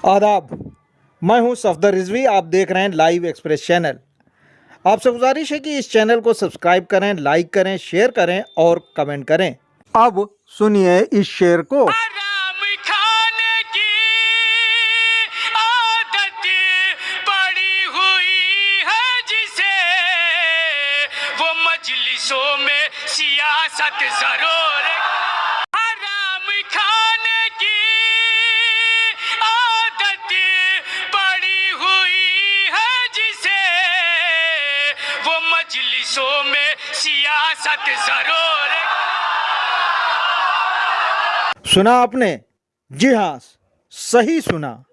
आदाब। मैं हूं सफदर रिजवी। आप देख रहे हैं लाइव एक्सप्रेस चैनल। आपसे गुजारिश है कि इस चैनल को सब्सक्राइब करें, लाइक करें, शेयर करें और कमेंट करें। अब सुनिए इस शेर को। हराम खाने की आदत पड़ी हुई है जिसे, वो मजलिसों में सियासत जरूर। हराम खाने की आदत पड़ी हुई है जिसे, वो मजलिसों में सियासत जरूर। सुना आपने? जी हाँ, सही सुना।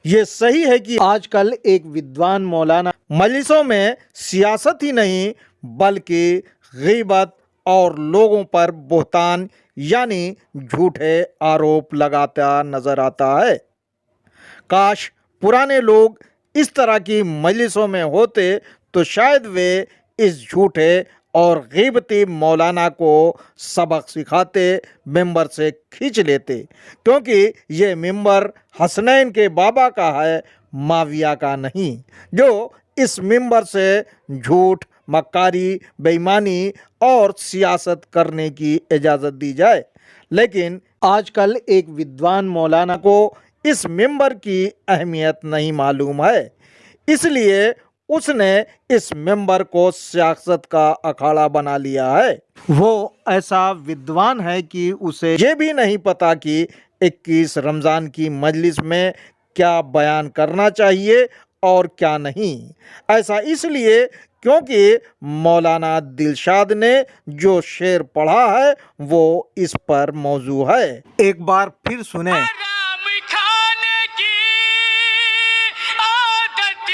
ये सही है कि आजकल एक विद्वान मौलाना मजलिसों में सियासत ही नहीं बल्कि गीबत और लोगों पर बोहतान यानी झूठे आरोप लगाता नजर आता है। काश पुराने लोग इस तरह की मजलिसों में होते तो शायद वे इस झूठे और गीबती मौलाना को सबक सिखाते, मिंबर से खींच लेते, क्योंकि ये मिंबर हसनैन के बाबा का है, माविया का नहीं, जो इस मिंबर से झूठ, मक्कारी, बेईमानी और सियासत करने की इजाज़त दी जाए। लेकिन आजकल एक विद्वान मौलाना को इस मिंबर की अहमियत नहीं मालूम है, इसलिए उसने इस मेंबर को सियासत का अखाड़ा बना लिया है। वो ऐसा विद्वान है कि उसे ये भी नहीं पता कि 21 रमज़ान की मजलिस में क्या बयान करना चाहिए और क्या नहीं। ऐसा इसलिए क्योंकि मौलाना दिलशाद ने जो शेर पढ़ा है वो इस पर मौजू है। एक बार फिर सुने। हराम खाने की आदत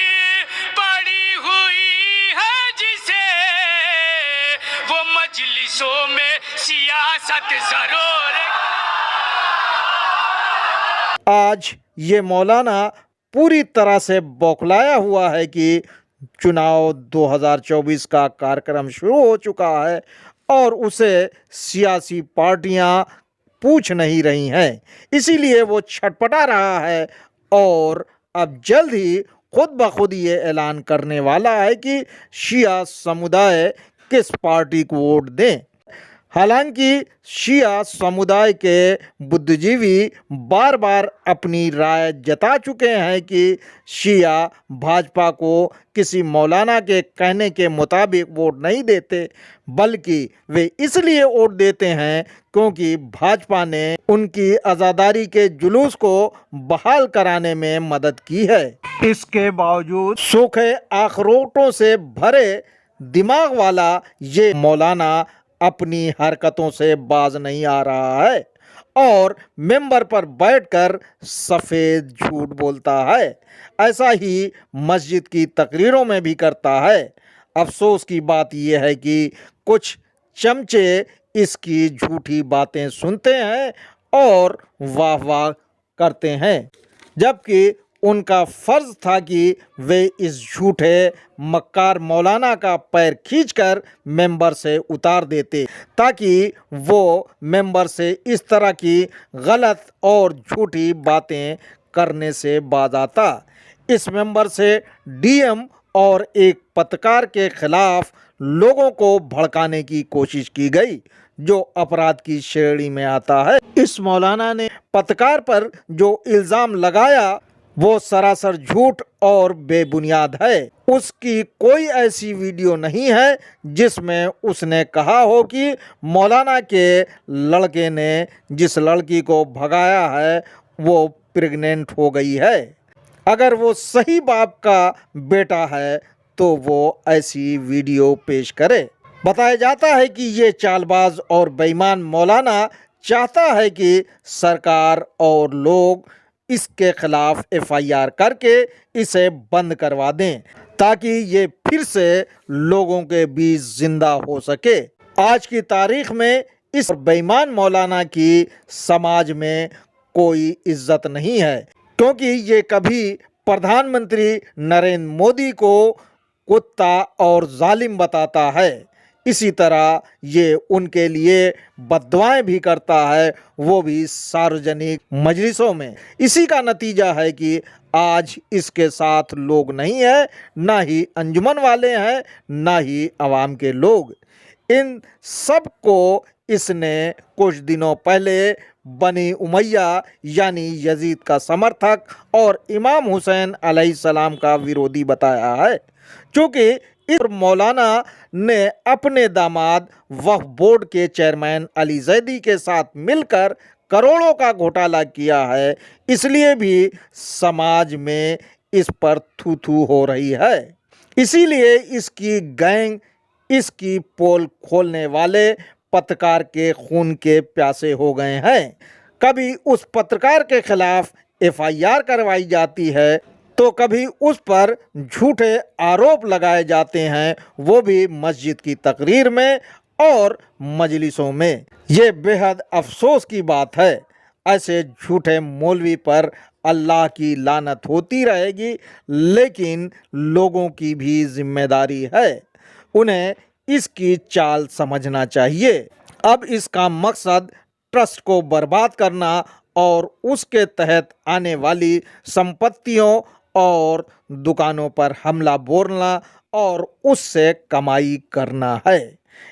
पड़ी हुई है जिसे, वो मजलिसों में सियासत जरूर। आज ये मौलाना पूरी तरह से बौखलाया हुआ है कि चुनाव 2024 का कार्यक्रम शुरू हो चुका है और उसे सियासी पार्टियां पूछ नहीं रही हैं, इसीलिए वो छटपटा रहा है और अब जल्द ही खुद ब खुद ये ऐलान करने वाला है कि शिया समुदाय किस पार्टी को वोट दें। हालांकि शिया समुदाय के बुद्धिजीवी बार बार अपनी राय जता चुके हैं कि शिया भाजपा को किसी मौलाना के कहने के मुताबिक वोट नहीं देते, बल्कि वे इसलिए वोट देते हैं क्योंकि भाजपा ने उनकी आज़ादारी के जुलूस को बहाल कराने में मदद की है। इसके बावजूद सूखे अखरोटों से भरे दिमाग वाला ये मौलाना अपनी हरकतों से बाज नहीं आ रहा है और मेंबर पर बैठकर सफ़ेद झूठ बोलता है। ऐसा ही मस्जिद की तकरीरों में भी करता है। अफसोस की बात यह है कि कुछ चमचे इसकी झूठी बातें सुनते हैं और वाह वाह करते हैं, जबकि उनका फ़र्ज़ था कि वे इस झूठे मक्कार मौलाना का पैर खींचकर मेंबर से उतार देते, ताकि वो मेंबर से इस तरह की गलत और झूठी बातें करने से बाज आता। इस मेंबर से डीएम और एक पत्रकार के खिलाफ लोगों को भड़काने की कोशिश की गई, जो अपराध की श्रेणी में आता है। इस मौलाना ने पत्रकार पर जो इल्ज़ाम लगाया वो सरासर झूठ और बेबुनियाद है। उसकी कोई ऐसी वीडियो नहीं है जिसमें उसने कहा हो कि मौलाना के लड़के ने जिस लड़की को भगाया है वो प्रेग्नेंट हो गई है। अगर वो सही बाप का बेटा है तो वो ऐसी वीडियो पेश करे। बताया जाता है कि ये चालबाज और बेईमान मौलाना चाहता है कि सरकार और लोग इसके खिलाफ एफआईआर करके इसे बंद करवा दें, ताकि ये फिर से लोगों के बीच जिंदा हो सके। आज की तारीख में इस बेईमान मौलाना की समाज में कोई इज्जत नहीं है, क्योंकि ये कभी प्रधानमंत्री नरेंद्र मोदी को कुत्ता और जालिम बताता है, इसी तरह ये उनके लिए बद्दुआएं भी करता है, वो भी सार्वजनिक मजलिसों में। इसी का नतीजा है कि आज इसके साथ लोग नहीं है, ना ही अंजुमन वाले हैं, ना ही अवाम के लोग। इन सब को इसने कुछ दिनों पहले बनी उमैया यानी यजीद का समर्थक और इमाम हुसैन अलैहिस्सलाम का विरोधी बताया है। क्योंकि इस मौलाना ने अपने दामाद वक्फ बोर्ड के चेयरमैन अली जैदी के साथ मिलकर करोड़ों का घोटाला किया है, इसलिए भी समाज में इस पर थू थू हो रही है। इसीलिए इसकी गैंग, इसकी पोल खोलने वाले पत्रकार के खून के प्यासे हो गए हैं। कभी उस पत्रकार के खिलाफ एफआईआर करवाई जाती है, तो कभी उस पर झूठे आरोप लगाए जाते हैं, वो भी मस्जिद की तकरीर में और मजलिसों में। ये बेहद अफसोस की बात है। ऐसे झूठे मौलवी पर अल्लाह की लानत होती रहेगी, लेकिन लोगों की भी जिम्मेदारी है, उन्हें इसकी चाल समझना चाहिए। अब इसका मकसद ट्रस्ट को बर्बाद करना और उसके तहत आने वाली संपत्तियों और दुकानों पर हमला बोलना और उससे कमाई करना है।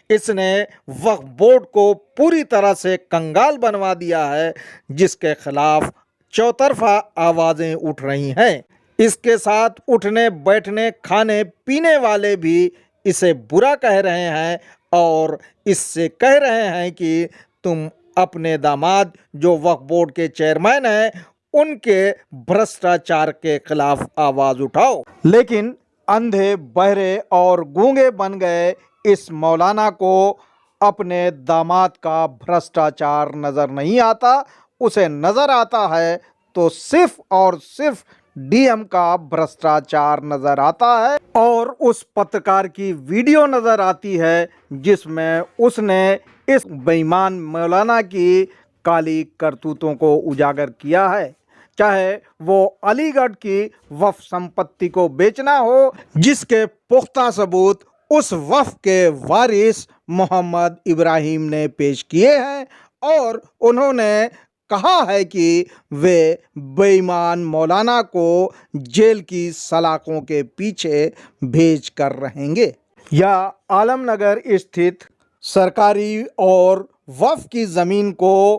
इसने वक्फ बोर्ड को पूरी तरह से कंगाल बनवा दिया है, जिसके खिलाफ चौतरफा आवाज़ें उठ रही हैं। इसके साथ उठने बैठने खाने पीने वाले भी इसे बुरा कह रहे हैं और इससे कह रहे हैं कि तुम अपने दामाद जो वक्फ बोर्ड के चेयरमैन हैं, उनके भ्रष्टाचार के खिलाफ आवाज़ उठाओ। लेकिन अंधे, बहरे और गूंगे बन गए इस मौलाना को अपने दामाद का भ्रष्टाचार नज़र नहीं आता। उसे नज़र आता है तो सिर्फ और सिर्फ डीएम का भ्रष्टाचार नज़र आता है और उस पत्रकार की वीडियो नज़र आती है जिसमें उसने इस बेईमान मौलाना की काली करतूतों को उजागर किया है। चाहे वो अलीगढ़ की वक्फ संपत्ति को बेचना हो, जिसके पुख्ता सबूत उस वक्फ के वारिस मोहम्मद इब्राहिम ने पेश किए हैं और उन्होंने कहा है कि वे बेईमान मौलाना को जेल की सलाखों के पीछे भेज कर रहेंगे। या आलमनगर स्थित सरकारी और वक्फ की ज़मीन को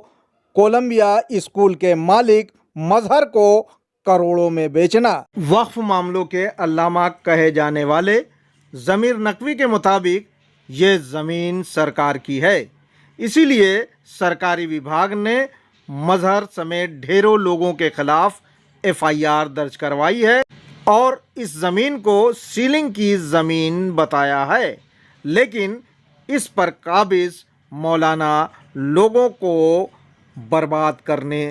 कोलंबिया स्कूल के मालिक मजहर को करोड़ों में बेचना। वक्फ मामलों के अल्लामा कहे जाने वाले ज़मीर नकवी के मुताबिक ये ज़मीन सरकार की है, इसीलिए सरकारी विभाग ने मजहर समेत ढेरों लोगों के खिलाफ एफआईआर दर्ज करवाई है और इस ज़मीन को सीलिंग की ज़मीन बताया है। लेकिन इस पर काबिज मौलाना लोगों को बर्बाद करने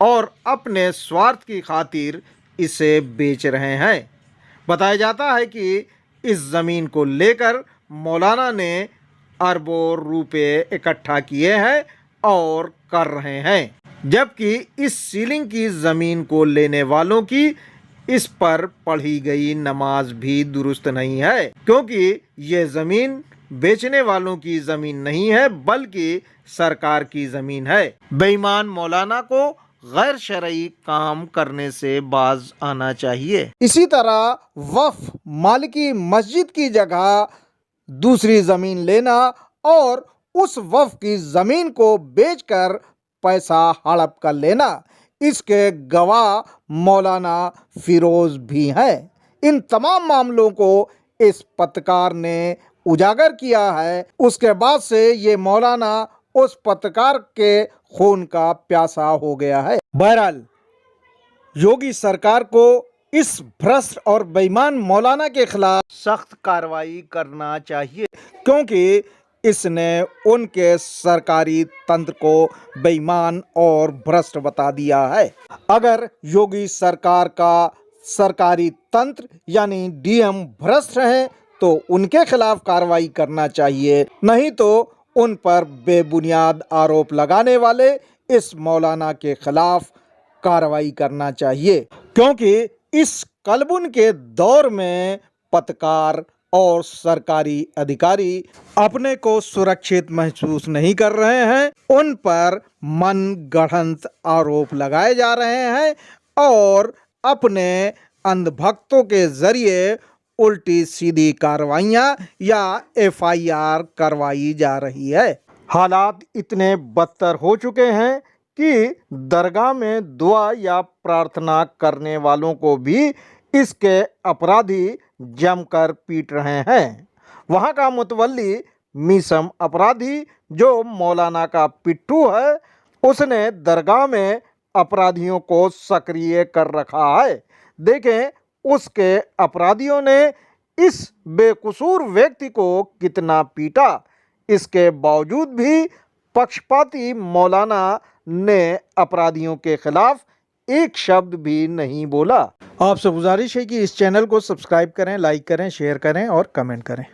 और अपने स्वार्थ की खातिर इसे बेच रहे हैं। बताया जाता है कि इस ज़मीन को लेकर मौलाना ने अरबों रुपए इकट्ठा किए हैं और कर रहे हैं, जबकि इस सीलिंग की ज़मीन को लेने वालों की इस पर पढ़ी गई नमाज भी दुरुस्त नहीं है, क्योंकि ये ज़मीन बेचने वालों की ज़मीन नहीं है बल्कि सरकार की ज़मीन है। बेईमान मौलाना को गैर शरई काम करने से बाज आना चाहिए। इसी तरह वक्फ मालिकी मस्जिद की जगह दूसरी ज़मीन लेना और उस वक्फ की ज़मीन को बेचकर पैसा हड़प कर लेना, इसके गवाह मौलाना फिरोज भी हैं। इन तमाम मामलों को इस पत्रकार ने उजागर किया है। उसके बाद से ये मौलाना उस पत्रकार के खून का प्यासा हो गया है। बहरहाल योगी सरकार को इस भ्रष्ट और बेईमान मौलाना के खिलाफ सख्त कार्रवाई करना चाहिए, क्योंकि इसने उनके सरकारी तंत्र को बेईमान और भ्रष्ट बता दिया है। अगर योगी सरकार का सरकारी तंत्र यानी डीएम भ्रष्ट है तो उनके खिलाफ कार्रवाई करना चाहिए, नहीं तो उन पर बेबुनियाद आरोप लगाने वाले इस मौलाना के खिलाफ कार्रवाई करना चाहिए, क्योंकि इस कलबुन के दौर में पत्रकार और सरकारी अधिकारी अपने को सुरक्षित महसूस नहीं कर रहे हैं, उन पर मनगढ़ंत आरोप लगाए जा रहे हैं और अपने अंधभक्तों के जरिए उल्टी सीधी कार्रवाइयां या एफआईआर करवाई जा रही है। हालात इतने बदतर हो चुके हैं कि दरगाह में दुआ या प्रार्थना करने वालों को भी इसके अपराधी जमकर पीट रहे हैं। वहाँ का मुतवल्ली मीसम अपराधी जो मौलाना का पिट्ठू है, उसने दरगाह में अपराधियों को सक्रिय कर रखा है। देखें उसके अपराधियों ने इस बेकसूर व्यक्ति को कितना पीटा। इसके बावजूद भी पक्षपाती मौलाना ने अपराधियों के खिलाफ एक शब्द भी नहीं बोला। आपसे गुजारिश है कि इस चैनल को सब्सक्राइब करें, लाइक करें, शेयर करें और कमेंट करें।